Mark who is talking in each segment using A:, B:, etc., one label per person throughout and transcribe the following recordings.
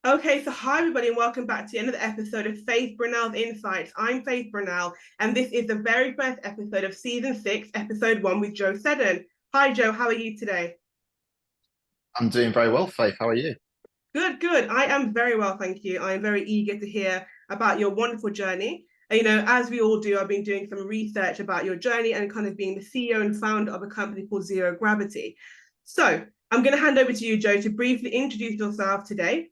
A: Okay, so hi everybody, and welcome back to another episode of Faith Brunel's Insights. I'm Faith Brunel, and this is the very first episode of season 6, episode 1 with Joe Seddon. Hi Joe, how are you today?
B: I'm doing very well, Faith. How are you?
A: Good, good. I am very well, thank you. I am very eager to hear about your wonderful journey. As we all do, I've been doing some research about your journey and kind of being the CEO and founder of a company called Zero Gravity. So I'm going to hand over to you, Joe, to briefly introduce yourself today,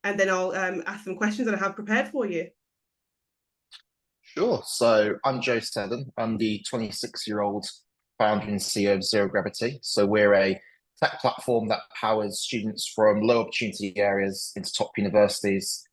A: and then I'll ask some questions that I have prepared for you.
B: Sure. So I'm Joe Seddon. I'm the 26-year-old founder and CEO of Zero Gravity. So we're a tech platform that powers students from low opportunity areas into top universities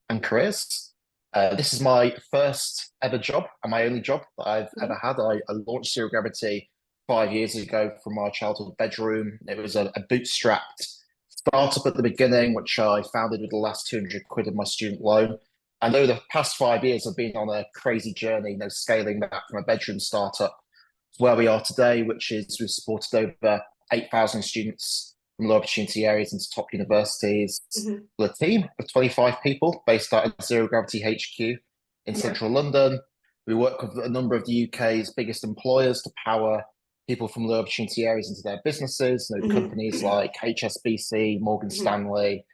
B: and careers. This is my first ever job and my only job that I've ever had. I launched Zero Gravity 5 years ago from my childhood bedroom. It was a bootstrapped startup at the beginning, which I founded with the last 200 quid of my student loan. And over the past 5 years, I've been on a crazy journey, scaling that from a bedroom startup to where we are today, which is we've supported over 8,000 students from low opportunity areas into top universities.
A: Mm-hmm.
B: With a team of 25 people based out of Zero Gravity HQ in
A: Yeah.
B: central London. We work with a number of the UK's biggest employers to power people from low opportunity areas into their businesses. Companies
A: Mm-hmm.
B: like HSBC, Morgan
A: Mm-hmm.
B: Stanley,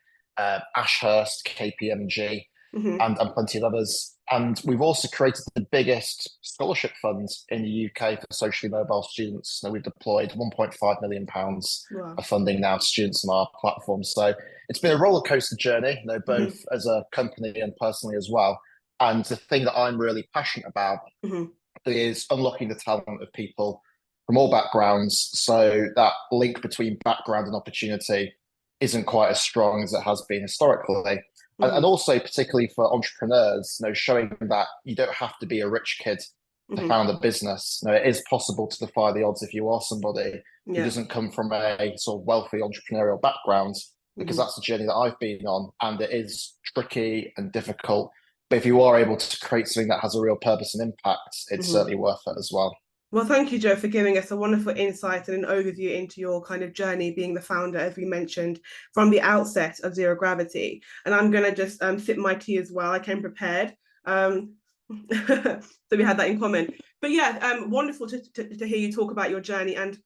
B: Ashurst, KPMG,
A: Mm-hmm.
B: and plenty of others. And we've also created the biggest scholarship fund in the UK for socially mobile students. We've deployed £1.5 million
A: Wow.
B: of funding now to students on our platform. So it's been a roller coaster journey, both
A: Mm-hmm.
B: as a company and personally as well. And the thing that I'm really passionate about
A: Mm-hmm.
B: is unlocking the talent of people from all backgrounds. So that link between background and opportunity isn't quite as strong as it has been historically. And
A: Mm-hmm.
B: also, particularly for entrepreneurs, showing that you don't have to be a rich kid to
A: Mm-hmm.
B: found a business. It is possible to defy the odds if you are somebody who
A: Yeah.
B: doesn't come from a sort of wealthy entrepreneurial background, because
A: Mm-hmm.
B: that's the journey that I've been on, and it is tricky and difficult. But if you are able to create something that has a real purpose and impact, it's
A: Mm-hmm.
B: certainly worth it as well.
A: Well, thank you, Joe, for giving us a wonderful insight and an overview into your kind of journey being the founder, as we mentioned from the outset of Zero Gravity. And I'm going to just sip my tea as well. I came prepared. Um, so we had that in common. But yeah, wonderful to hear you talk about your journey. And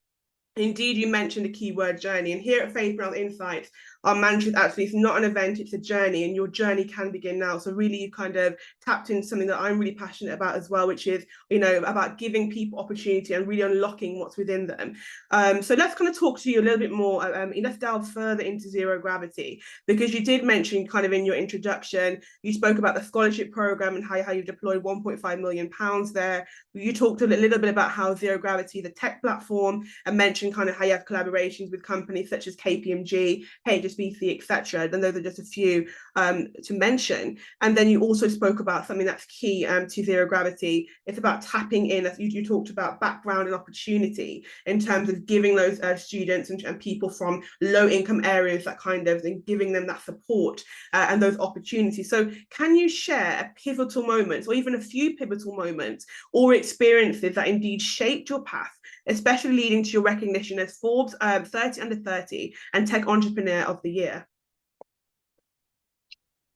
A: indeed, you mentioned the keyword journey. And here at Faith Brown Insights, our mantra is actually it's not an event, it's a journey, and your journey can begin now. So really you kind of tapped into something that I'm really passionate about as well, which is, about giving people opportunity and really unlocking what's within them. So let's kind of talk to you a little bit more. Let's delve further into Zero Gravity, because you did mention kind of in your introduction, you spoke about the scholarship program and how you've deployed £1.5 million there. You talked a little bit about how Zero Gravity, the tech platform, and mentioned kind of how you have collaborations with companies such as KPMG, HSBC, etc. And those are just a few to mention. And then you also spoke about something that's key to Zero Gravity. It's about tapping in, as you talked about, background and opportunity in terms of giving those students and people from low income areas that kind of, and giving them that support and those opportunities. So can you share a pivotal moment or even a few pivotal moments or experiences that indeed shaped your path, especially leading to your recognition as Forbes 30 under 30 and Tech Entrepreneur of the Year?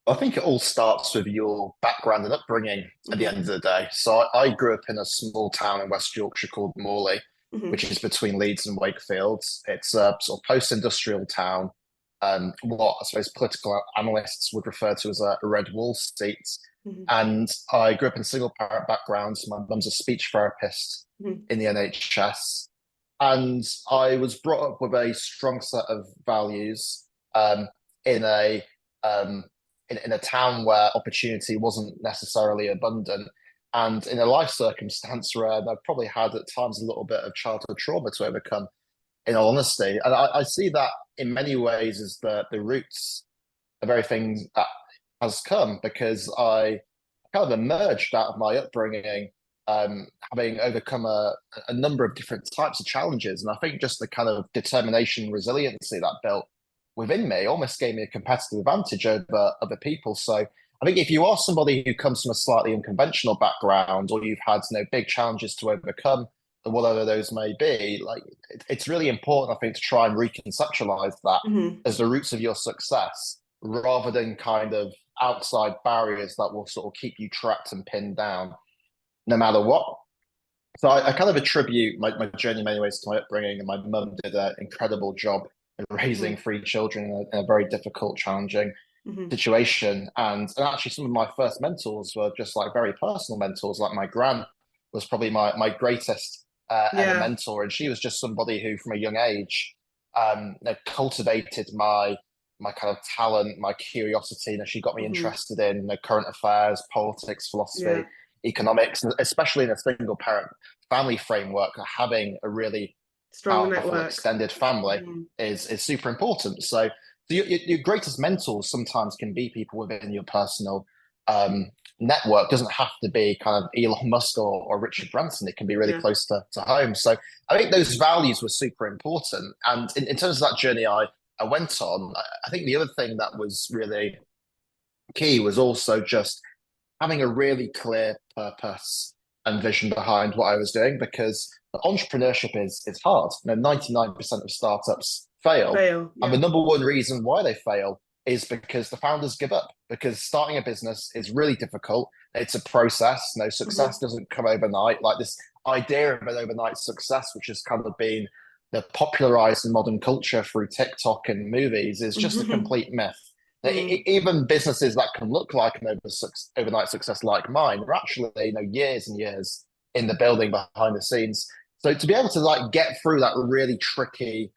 B: I think it all starts with your background and upbringing at the
A: Mm-hmm.
B: end of the day. So I grew up in a small town in West Yorkshire called Morley,
A: Mm-hmm.
B: which is between Leeds and Wakefield. It's a sort of post-industrial town, what I suppose political analysts would refer to as a red wall seat.
A: Mm-hmm.
B: And I grew up in a single parent background. My mum's a speech therapist
A: Mm-hmm.
B: in the NHS. And I was brought up with a strong set of values in a um, in a town where opportunity wasn't necessarily abundant, and in a life circumstance where I've probably had at times a little bit of childhood trauma to overcome, in all honesty. And I see that in many ways as the roots of everything that has come, because I kind of emerged out of my upbringing, having overcome a number of different types of challenges. And I think just the kind of determination and resiliency that built within me almost gave me a competitive advantage over other people. So I think if you are somebody who comes from a slightly unconventional background, or you've had big challenges to overcome, and whatever those may be, it's really important, I think, to try and reconceptualize that
A: Mm-hmm.
B: as the roots of your success, rather than kind of outside barriers that will sort of keep you trapped and pinned down no matter what. So I kind of attribute my journey in many ways to my upbringing, and my mum did an incredible job in
A: Mm-hmm.
B: raising three children in a very difficult, challenging
A: Mm-hmm.
B: situation. And actually, some of my first mentors were just like very personal mentors. Like my gran was probably my greatest ever
A: Yeah.
B: mentor, and she was just somebody who, from a young age, cultivated my kind of talent, my curiosity. She got me
A: Mm-hmm.
B: interested in current affairs, politics,
A: Yeah.
B: philosophy, economics, and especially in a single parent family framework, having a really
A: Strong
B: powerful
A: network.
B: extended family
A: Mm-hmm.
B: is super important. So your greatest mentors sometimes can be people within your personal um, network. It doesn't have to be kind of Elon Musk or Richard Branson. It can be really
A: Yeah.
B: close to home. So I think those values were super important. And in terms of that journey I went on, I think the other thing that was really key was also just having a really clear purpose and vision behind what I was doing, because entrepreneurship is hard. 99% of startups fail.
A: Fail.
B: And the
A: Yeah.
B: number one reason why they fail is because the founders give up, because starting a business is really difficult. It's a process. No,
A: Mm-hmm.
B: success doesn't come overnight. Like this idea of an overnight success, which has kind of been popularized in modern culture through TikTok and movies, is just a
A: Mm-hmm.
B: complete myth.
A: Mm-hmm.
B: Even businesses that can look like an overnight success like mine are actually, years and years in the building behind the scenes. So to be able to like get through that really tricky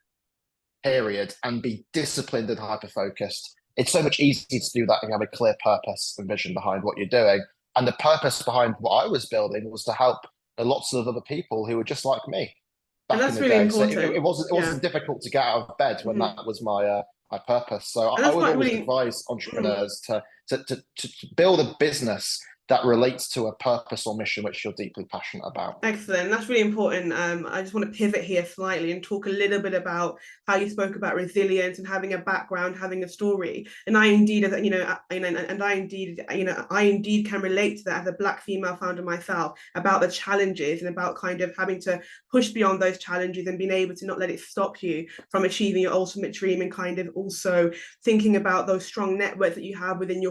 B: period and be disciplined and hyper focused, it's so much easier to do that if you have a clear purpose and vision behind what you're doing. And the purpose behind what I was building was to help lots of other people who were just like me
A: And
B: back in
A: that's
B: the
A: really
B: day. So
A: important.
B: it
A: Yeah.
B: wasn't difficult to get out of bed when
A: Mm-hmm.
B: that was my purpose. So
A: And
B: I
A: that's
B: would
A: quite
B: always
A: really.
B: advise
A: Mhm.
B: entrepreneurs to build a business that relates to a purpose or mission which you're deeply passionate about.
A: Excellent. That's really important. I just want to pivot here slightly and talk a little bit about how you spoke about resilience and having a background, having a story. And I indeed, as and I indeed can relate to that as a Black female founder myself, about the challenges and about kind of having to push beyond those challenges and being able to not let it stop you from achieving your ultimate dream, and kind of also thinking about those strong networks that you have within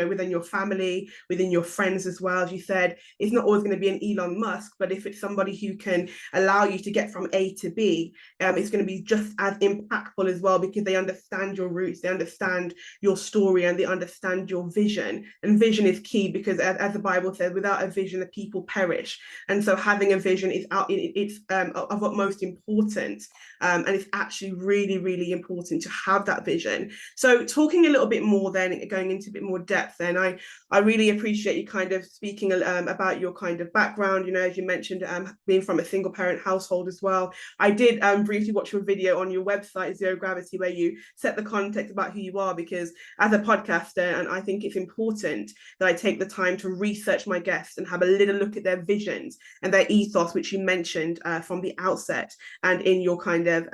A: within your family, within your friends as well. As you said, it's not always going to be an Elon Musk, but if it's somebody who can allow you to get from A to B, it's going to be just as impactful as well, because they understand your roots, they understand your story, and they understand your vision. And vision is key, because as the Bible says, without a vision, the people perish. And so having a vision is of utmost importance. And it's actually really, really important to have that vision. So talking a little bit more then, going into a bit more depth then, I really appreciate you kind of speaking about your kind of background, as you mentioned, being from a single parent household as well. I did briefly watch your video on your website, Zero Gravity, where you set the context about who you are, because as a podcaster, and I think it's important that I take the time to research my guests and have a little look at their visions and their ethos, which you mentioned from the outset and in your kind of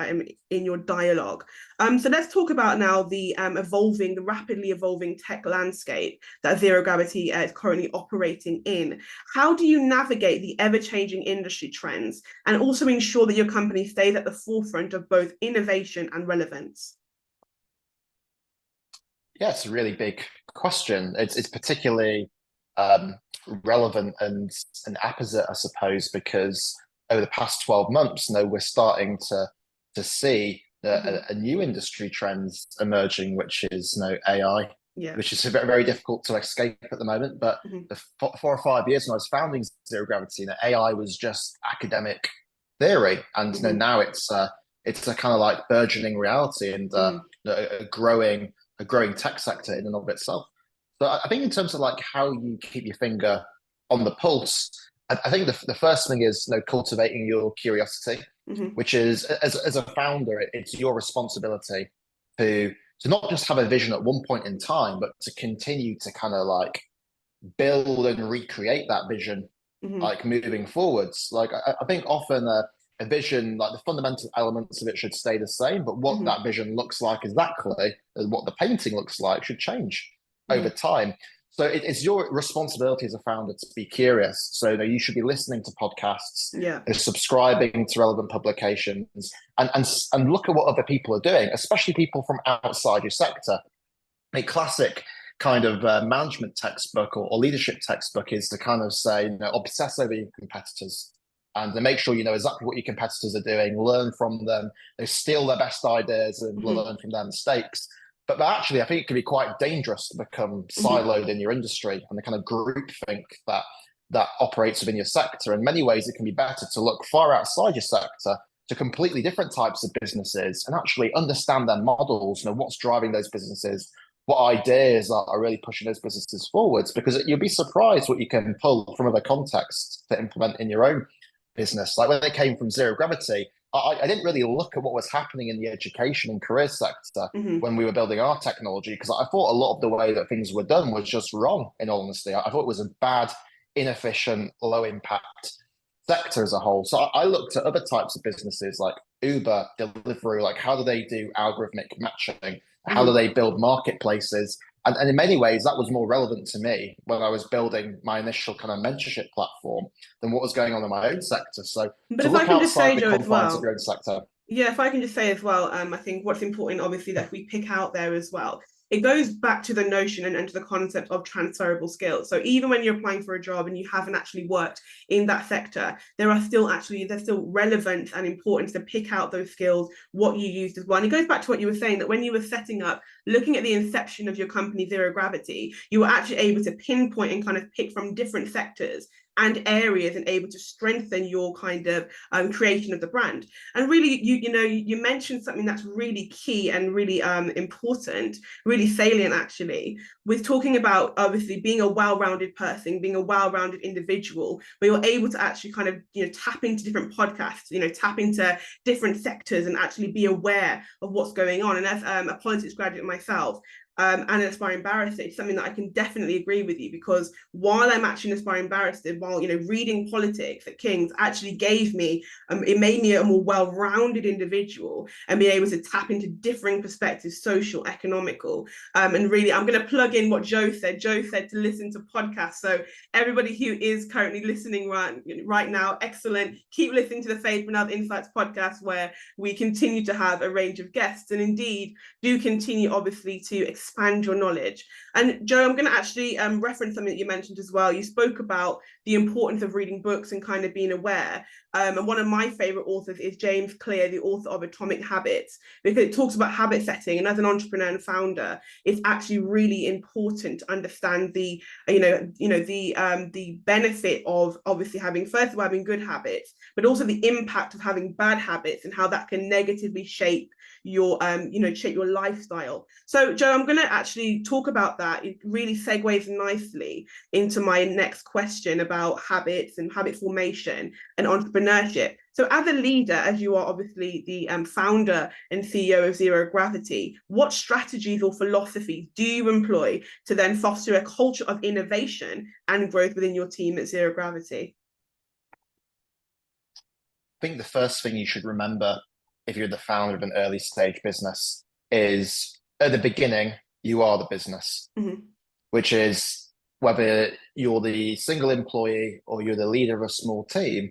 A: in your dialogue. So let's talk about now the rapidly evolving tech landscape that Zero Gravity is currently operating in. How do you navigate the ever-changing industry trends and also ensure that your company stays at the forefront of both innovation and relevance?
B: Yeah, it's a really big question. It's particularly relevant and apposite, I suppose, because over the past 12 months, we're starting to see
A: Mm-hmm.
B: a new industry trends emerging, which is AI,
A: Yeah.
B: which is very, very difficult to escape at the moment. But
A: Mm-hmm.
B: the 4 or 5 years when I was founding Zero Gravity, AI was just academic theory, and
A: Mm-hmm.
B: now it's a kind of like burgeoning reality and
A: Mm-hmm.
B: a growing tech sector in and of itself. So I think in terms of like how you keep your finger on the pulse, I think the first thing is cultivating your curiosity,
A: Mm-hmm.
B: which is as a founder, it's your responsibility to not just have a vision at one point in time, but to continue to kind of like build and recreate that vision,
A: Mm-hmm.
B: like moving forwards. Like I think often a vision, like the fundamental elements of it should stay the same, but what
A: Mm-hmm.
B: that vision looks like exactly, and what the painting looks like, should change over
A: Mm-hmm.
B: time. So it's your responsibility as a founder to be curious. So you should be listening to podcasts,
A: Yeah.
B: subscribing to relevant publications, and look at what other people are doing, especially people from outside your sector, a classic kind of management textbook or leadership textbook is to kind of say, obsess over your competitors and to make sure you know exactly what your competitors are doing, learn from them, they steal their best ideas and
A: Mhm.
B: learn from their mistakes. But actually, I think it can be quite dangerous to become
A: Mhm.
B: siloed in your industry and the kind of group think that operates within your sector. In many ways, it can be better to look far outside your sector to completely different types of businesses and actually understand their models, what's driving those businesses, what ideas are really pushing those businesses forwards, because you'll be surprised what you can pull from other contexts to implement in your own business. Like when they came from zero gravity, I didn't really look at what was happening in the education and career sector
A: Mhm.
B: when we were building our technology, because I thought a lot of the way that things were done was just wrong, in all honesty. I thought it was a bad, inefficient, low impact sector as a whole. So I looked at other types of businesses like Uber, Deliveroo, like how do they do algorithmic matching? How do
A: Mhm.
B: they build marketplaces? And in many ways, that was more relevant to me when I was building my initial kind of mentorship platform than what was going on in my own sector. So
A: But
B: to
A: if I
B: look
A: can just
B: outside
A: say,
B: the
A: Joe, as
B: confines of
A: well,
B: your own sector.
A: yeah, if I can just say as well, I think what's important, obviously, that we pick out there as well, it goes back to the notion and to the concept of transferable skills. So even when you're applying for a job and you haven't actually worked in that sector, there's still relevance and importance to pick out those skills, what you used as well. And it goes back to what you were saying, that when you were setting up, looking at the inception of your company, Zero Gravity, you were actually able to pinpoint and kind of pick from different sectors and areas and able to strengthen your kind of creation of the brand. And really, you mentioned something that's really key and really important, really salient actually, with talking about obviously being a well-rounded person, being a well-rounded individual, where you're able to actually kind of tap into different podcasts, tap into different sectors and actually be aware of what's going on. And as a politics graduate myself, and an aspiring barrister, it's something that I can definitely agree with you, because while I'm actually an aspiring barrister, while reading politics at King's actually gave me, it made me a more well-rounded individual and be able to tap into differing perspectives, social, economical. And really, I'm going to plug in what Joe said. Joe said to listen to podcasts. So everybody who is currently listening right now, excellent. Keep listening to the Faith and Other Insights podcast, where we continue to have a range of guests, and indeed do continue, obviously, to expand your knowledge. And Joe, I'm going to actually reference something that you mentioned as well. You spoke about the importance of reading books and kind of being aware. And one of my favorite authors is James Clear, the author of Atomic Habits, because it talks about habit setting. And as an entrepreneur and founder, it's actually really important to understand the benefit of obviously having, first of all, having good habits, but also the impact of having bad habits and how that can negatively shape your shape your lifestyle. So Joe, I'm going to actually talk about that. It really segues nicely into my next question about habits and habit formation and entrepreneurship. So as a leader, as you are obviously the founder and CEO of Zero Gravity, what strategies or philosophies do you employ to then foster a culture of innovation and growth within your team at Zero Gravity?
B: I think the first thing you should remember if you're the founder of an early stage business is at the beginning, you are the business,
A: Mm-hmm.
B: which is whether you're the single employee or you're the leader of a small team.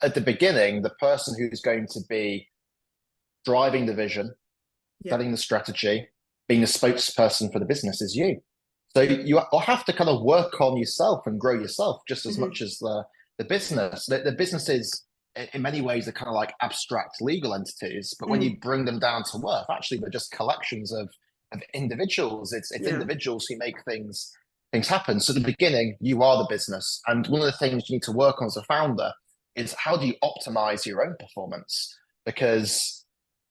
B: At the beginning, the person who's going to be driving the vision,
A: Yeah.
B: setting the strategy, being the spokesperson for the business is you. So you have to kind of work on yourself and grow yourself just as
A: Mm-hmm.
B: much as the business. The businesses, in many ways, are kind of like abstract legal entities, but when
A: Mm.
B: you bring them down to earth, actually, they're just collections of individuals. It's
A: Yeah.
B: individuals who make things happen. So at the beginning, you are the business, and one of the things you need to work on as a founder is how do you optimize your own performance? Because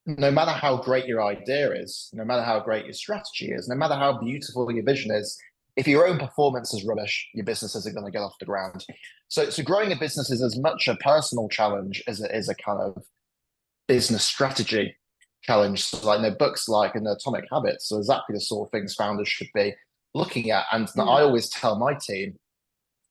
B: no matter how great your idea is, no matter how great your strategy is, no matter how beautiful your vision is, if your own performance is rubbish, your business isn't going to get off the ground. So growing a business is as much a personal challenge as it is a kind of business strategy challenge. So like books like in the Atomic Habits are exactly the sort of things founders should be looking at. And I
A: Mm.
B: always tell my team,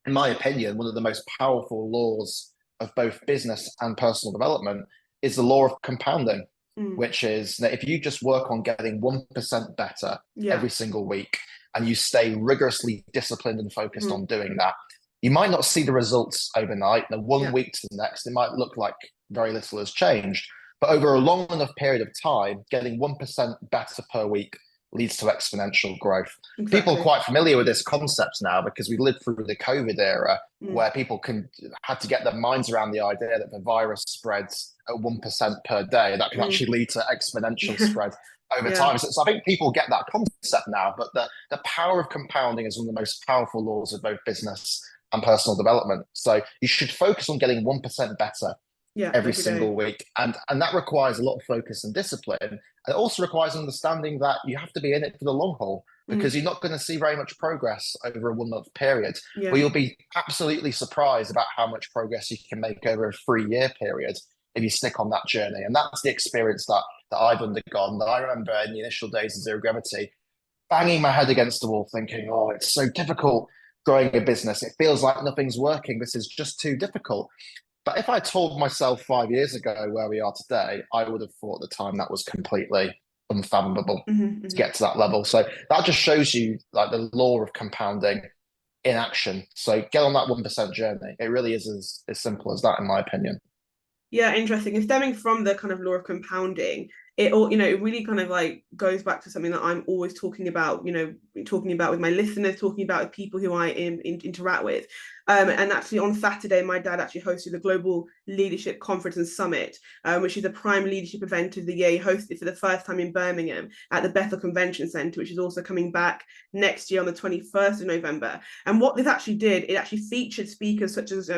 B: in my opinion, one of the most powerful laws of both business and personal development is the law of compounding,
A: Mm.
B: which is that if you just work on getting 1% better
A: Yeah.
B: every single week and you stay rigorously disciplined and focused
A: Mm.
B: on doing that, you might not see the results overnight. And one
A: Yeah.
B: week to the next, it might look like very little has changed. But over a long enough period of time, getting 1% better per week leads to exponential growth. People are
A: Exactly.
B: quite familiar with this concept now because we lived through the COVID era
A: Mm.
B: where people had to get their minds around the idea that the virus spreads at 1% per day. That can
A: Mm.
B: actually lead to exponential
A: Yeah.
B: spread over
A: Yeah.
B: time. So I think people get that concept now, but the power of compounding is one of the most powerful laws of both business and personal development. So you should focus on getting 1% better
A: Yeah.
B: every
A: Every day.
B: single week. And that requires a lot of focus and discipline. And it also requires understanding that you have to be in it for the long haul because
A: Mm.
B: you're not going to see very much progress over a 1 month period. But
A: Yeah.
B: you'll be absolutely surprised about how much progress you can make over a 3 year period if you stick on that journey. And that's the experience that I've undergone. That I remember in the initial days of zero gravity, banging my head against the wall, thinking, "Oh, it's so difficult growing a business. It feels like nothing's working. This is just too difficult." But if I told myself 5 years ago where we are today, I would have thought at the time that was completely unfathomable
A: Mm-hmm.
B: to
A: Mm-hmm.
B: get to that level. So that just shows you like the law of compounding in action. So get on that 1% journey. It really is as simple as that, in my opinion.
A: Yeah, interesting. And stemming from the kind of law of compounding, it all, it really kind of like goes back to something that I'm always talking about, talking about with my listeners, talking about with people who I interact with. And actually on Saturday, my dad actually hosted the Global Leadership Conference and Summit, which is a prime leadership event of the year. He hosted for the first time in Birmingham at the Bethel Convention Centre, which is also coming back next year on the 21st of November. And what this actually did, it actually featured speakers such as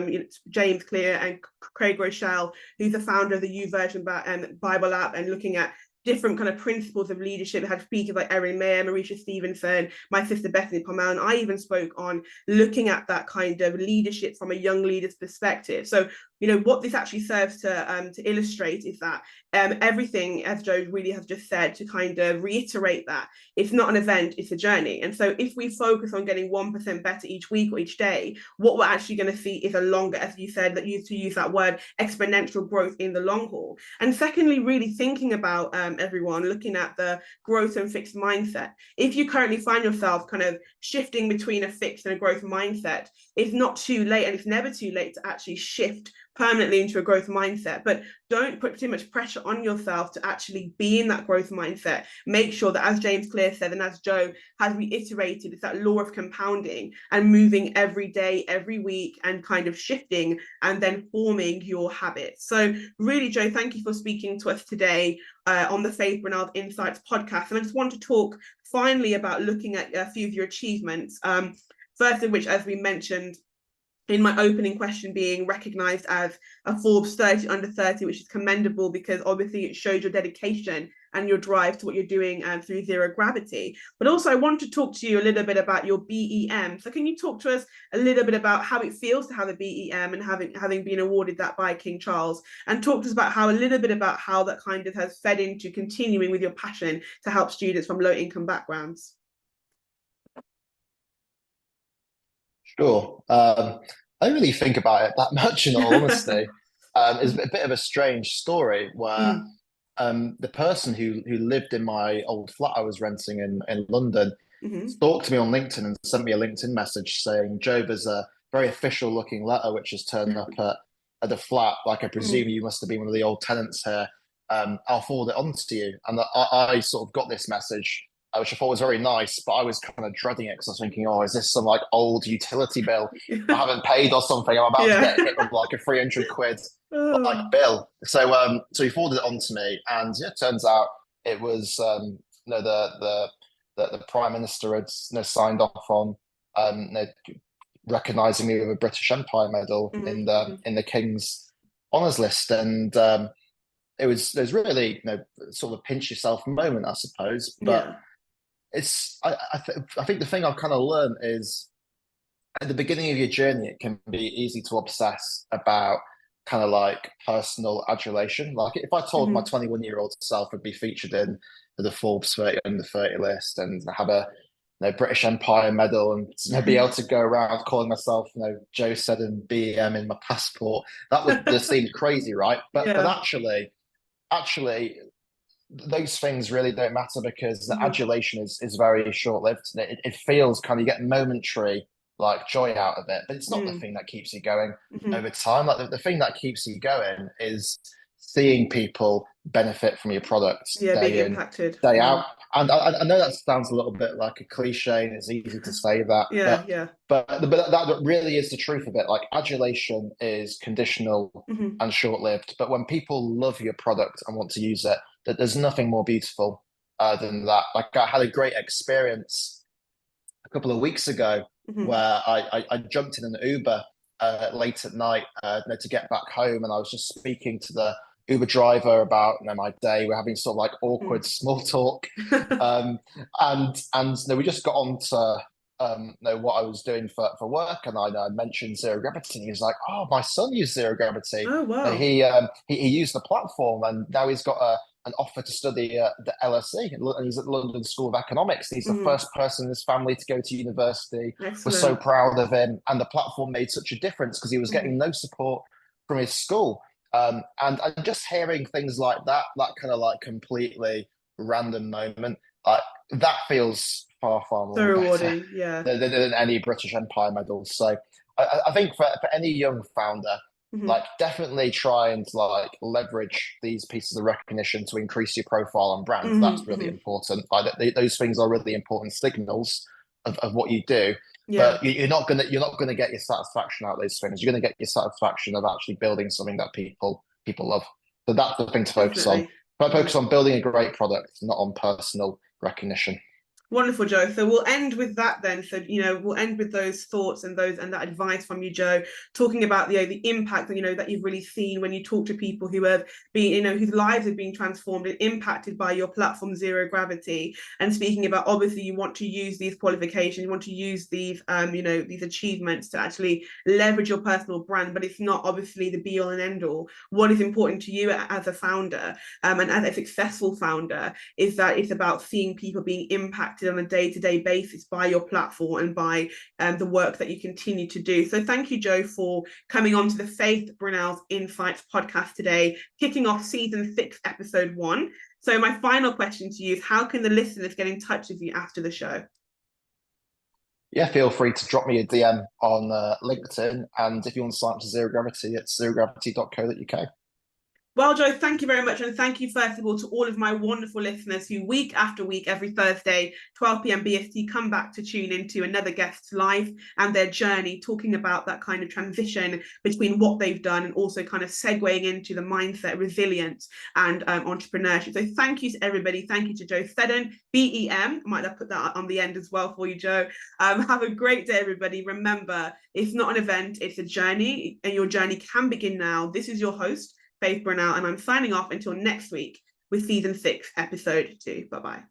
A: James Clear and Craig Rochelle, who's the founder of the YouVersion Bible app, and looking at different kind of principles of leadership. They had speakers like Erin Mayer, Marisha Stevenson, my sister Bethany Pommel, and I even spoke on looking at that kind of leadership from a young leader's perspective. So, what this actually serves to illustrate is that everything, as Joe really has just said, to kind of reiterate that it's not an event, it's a journey. And so if we focus on getting 1% better each week or each day, what we're actually going to see is a longer, as you said, that used to use that word, exponential growth in the long haul. And secondly, really thinking about everyone looking at the growth and fixed mindset. If you currently find yourself kind of shifting between a fixed and a growth mindset, it's not too late, and it's never too late to actually shift permanently into a growth mindset. But don't put too much pressure on yourself to actually be in that growth mindset. Make sure that, as James Clear said, and as Joe has reiterated, it's that law of compounding and moving every day, every week, and kind of shifting and then forming your habits. So really, Joe, thank you for speaking to us today on the Faith Bernard Insights podcast. And I just want to talk finally about looking at a few of your achievements. First of which, as we mentioned, in my opening question, being recognized as a Forbes 30 under 30, which is commendable because obviously it shows your dedication and your drive to what you're doing through zero gravity. But also I want to talk to you a little bit about your BEM. So can you talk to us a little bit about how it feels to have a BEM and having been awarded that by King Charles, and talk to us about a little bit about how that kind of has fed into continuing with your passion to help students from low income backgrounds?
B: Sure. I don't really think about it that much, in all honesty. It's a bit of a strange story where
A: Mm,
B: the person who lived in my old flat I was renting in London
A: mhm,
B: stalked me on LinkedIn and sent me a LinkedIn message saying, "Joe, there's a very official looking letter which has turned up at the flat. Like, I presume
A: mm.
B: you must have been one of the old tenants here. I'll forward it on to you." And I sort of got this message, which I thought was very nice, but I was kind of dreading it because I was thinking, "Oh, is this some like old utility bill I haven't paid or something? I'm about to
A: Yeah.
B: get hit with like a 300 quid like
A: Oh.
B: bill." So he forwarded it on to me, and yeah, it turns out it was the prime minister had signed off on recognising me with a British Empire medal
A: Mhm,
B: in
A: mhm.
B: the King's Honours List, and it was really sort of a pinch yourself moment, I suppose. But
A: Yeah.
B: I think the thing I've kind of learned is at the beginning of your journey, it can be easy to obsess about kind of like personal adulation. Like if I told my
A: Mhm.
B: 21-year-old self would be featured in the Forbes 30 under 30 list and have a British Empire medal and be able to go around calling myself Joe Seddon BEM in my passport, that would just seem crazy, right? But
A: Yeah.
B: actually those things really don't matter because the
A: Mhm.
B: adulation is very short lived. It feels kind of, you get momentary like joy out of it, but it's not the
A: Mm.
B: thing that keeps you going
A: Mhm.
B: over time. Like the thing that keeps you going is seeing people benefit from your products
A: Yeah, being
B: day in,
A: impacted.
B: day out.
A: Mm.
B: And I know that sounds a little bit like a cliche, and it's easy to say that,
A: Yeah, yeah.
B: but that really is the truth of it. Like adulation is conditional
A: Hmm.
B: and short-lived, but when people love your product and want to use it, that there's nothing more beautiful than that. Like I had a great experience a couple of weeks ago
A: Hmm.
B: where I jumped in an Uber late at night to get back home, and I was just speaking to the Uber driver about my day. We're having sort of like awkward small talk, um, and we just got on to what I was doing for work, and I mentioned zero gravity. And he was like, "Oh, my son used zero gravity.
A: Oh, wow.
B: He used the platform, and now he's got an offer to study the LSE, and he's at the London School of Economics. He's the
A: Hmm.
B: first person in his family to go to university. We're so
A: Excellent.
B: proud of him, and the platform made such a difference because he was
A: Hmm.
B: getting no support from his school. And just hearing things like that kind of like completely random moment, like that feels far
A: So
B: more better
A: rewarding. Yeah.
B: than any British Empire medals. So I think for any young founder,
A: Hmm.
B: like definitely try and like leverage these pieces of recognition to increase your profile and brand.
A: Hmm.
B: That's really
A: Hmm.
B: important. Like those things are really important signals of what you do.
A: Yeah,
B: But you're not gonna get your satisfaction out of those things. You're gonna get your satisfaction of actually building something that people love. So that's the thing to focus on.
A: definitely.
B: But focus on
A: Definitely.
B: building a great product, not on personal recognition.
A: Wonderful, Joe. So we'll end with that then. So, we'll end with those thoughts and that advice from you, Joe, talking about the impact that you've really seen when you talk to people who have been, whose lives have been transformed and impacted by your platform Zero Gravity. And speaking about obviously you want to use these qualifications, you want to use these these achievements to actually leverage your personal brand, but it's not obviously the be all and end all. What is important to you as a founder, and as a successful founder, is that it's about seeing people being impacted on a day-to-day basis by your platform and by the work that you continue to do. So thank you, Joe, for coming on to the Faith Brunel's Insights podcast today, kicking off season 6, episode 1. So my final question to you is, how can the listeners get in touch with you after the show?
B: Yeah, feel free to drop me a DM on LinkedIn. And if you want to sign up to Zero Gravity, it's zerogravity.co.uk.
A: Well, Joe, thank you very much. And thank you, first of all, to all of my wonderful listeners who week after week, every Thursday, 12 p.m. BST, come back to tune into another guest's life and their journey, talking about that kind of transition between what they've done and also kind of segueing into the mindset, resilience, and entrepreneurship. So thank you to everybody. Thank you to Joe Seddon, BEM. I might have put that on the end as well for you, Joe. Have a great day, everybody. Remember, it's not an event, it's a journey, and your journey can begin now. This is your host, Faith Brunel, and I'm signing off until next week with season 6, episode 2. Bye-bye.